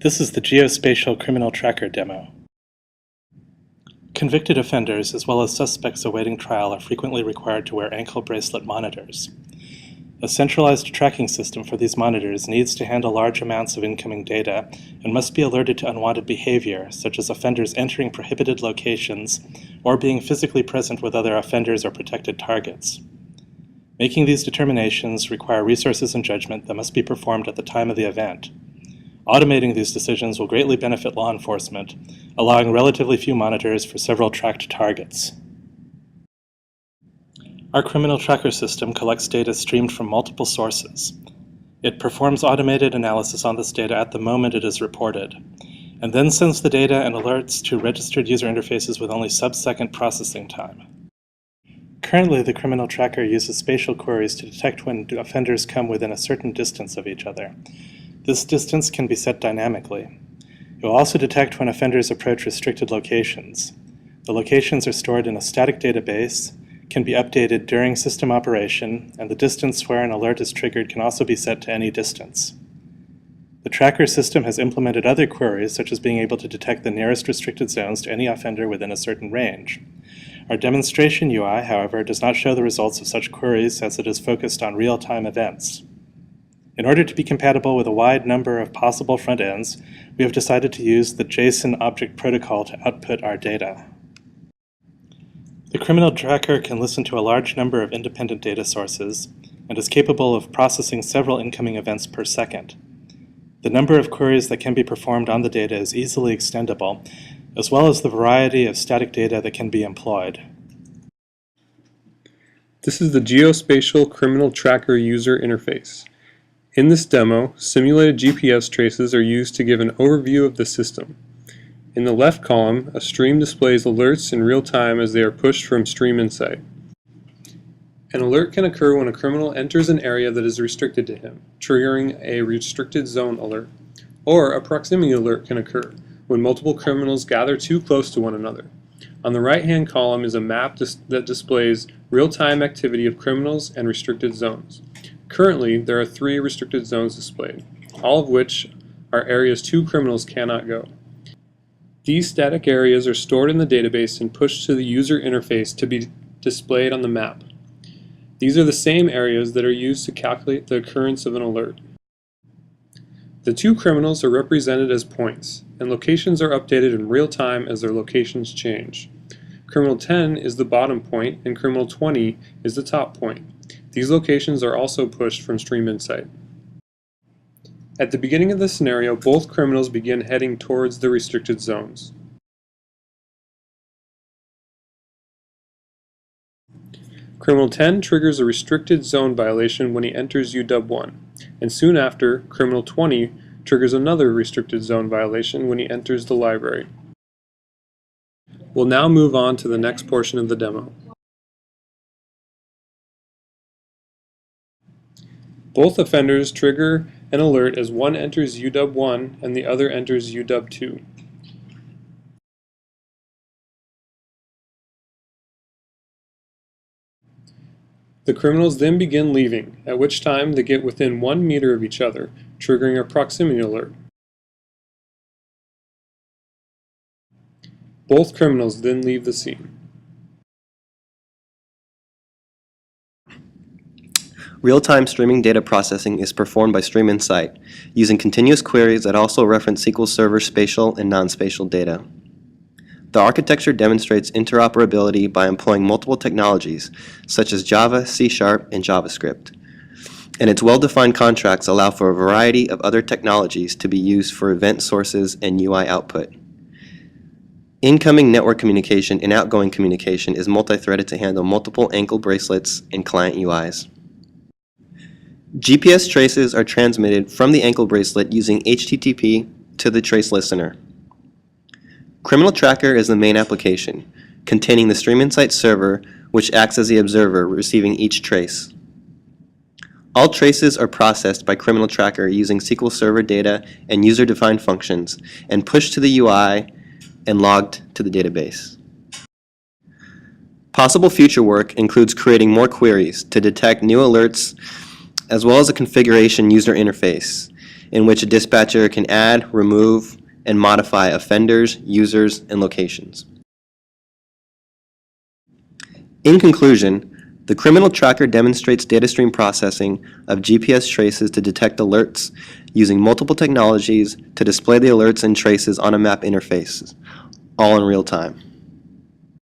This is the Geospatial Criminal Tracker demo. Convicted offenders, as well as suspects awaiting trial, are frequently required to wear ankle bracelet monitors. A centralized tracking system for these monitors needs to handle large amounts of incoming data and must be alerted to unwanted behavior, such as offenders entering prohibited locations or being physically present with other offenders or protected targets. Making these determinations require resources and judgment that must be performed at the time of the event. Automating these decisions will greatly benefit law enforcement, allowing relatively few monitors for several tracked targets. Our criminal tracker system collects data streamed from multiple sources. It performs automated analysis on this data at the moment it is reported, and then sends the data and alerts to registered user interfaces with only sub-second processing time. Currently, the criminal tracker uses spatial queries to detect when offenders come within a certain distance of each other. This distance can be set dynamically. It will also detect when offenders approach restricted locations. The locations are stored in a static database, can be updated during system operation, and the distance where an alert is triggered can also be set to any distance. The tracker system has implemented other queries, such as being able to detect the nearest restricted zones to any offender within a certain range. Our demonstration UI, however, does not show the results of such queries as it is focused on real-time events. In order to be compatible with a wide number of possible front ends, we have decided to use the JSON object protocol to output our data. The criminal tracker can listen to a large number of independent data sources and is capable of processing several incoming events per second. The number of queries that can be performed on the data is easily extendable, as well as the variety of static data that can be employed. This is the Geospatial Criminal Tracker user interface. In this demo, simulated GPS traces are used to give an overview of the system. In the left column, a stream displays alerts in real time as they are pushed from Stream Insight. An alert can occur when a criminal enters an area that is restricted to him, triggering a restricted zone alert. Or a proximity alert can occur when multiple criminals gather too close to one another. On the right-hand column is a map that displays real-time activity of criminals and restricted zones. Currently, there are 3 restricted zones displayed, all of which are areas 2 criminals cannot go. These static areas are stored in the database and pushed to the user interface to be displayed on the map. These are the same areas that are used to calculate the occurrence of an alert. The 2 criminals are represented as points, and locations are updated in real time as their locations change. Criminal 10 is the bottom point, and Criminal 20 is the top point. These locations are also pushed from Stream Insight. At the beginning of the scenario, both criminals begin heading towards the restricted zones. Criminal 10 triggers a restricted zone violation when he enters UW1, and soon after, Criminal 20 triggers another restricted zone violation when he enters the library. We'll now move on to the next portion of the demo. Both offenders trigger an alert as one enters UW1 and the other enters UW2. The criminals then begin leaving, at which time they get within 1 meter of each other, triggering a proximity alert. Both criminals then leave the scene. Real-time streaming data processing is performed by Stream Insight, using continuous queries that also reference SQL Server spatial and non-spatial data. The architecture demonstrates interoperability by employing multiple technologies, such as Java, C#, and JavaScript. And its well-defined contracts allow for a variety of other technologies to be used for event sources and UI output. Incoming network communication and outgoing communication is multi-threaded to handle multiple ankle bracelets and client UIs. GPS traces are transmitted from the ankle bracelet using HTTP to the trace listener. Criminal Tracker is the main application, containing the Stream Insight server, which acts as the observer receiving each trace. All traces are processed by Criminal Tracker using SQL Server data and user-defined functions, and pushed to the UI and logged to the database. Possible future work includes creating more queries to detect new alerts, as well as a configuration user interface, in which a dispatcher can add, remove, and modify offenders, users, and locations. In conclusion, the criminal tracker demonstrates data stream processing of GPS traces to detect alerts using multiple technologies to display the alerts and traces on a map interface, all in real time.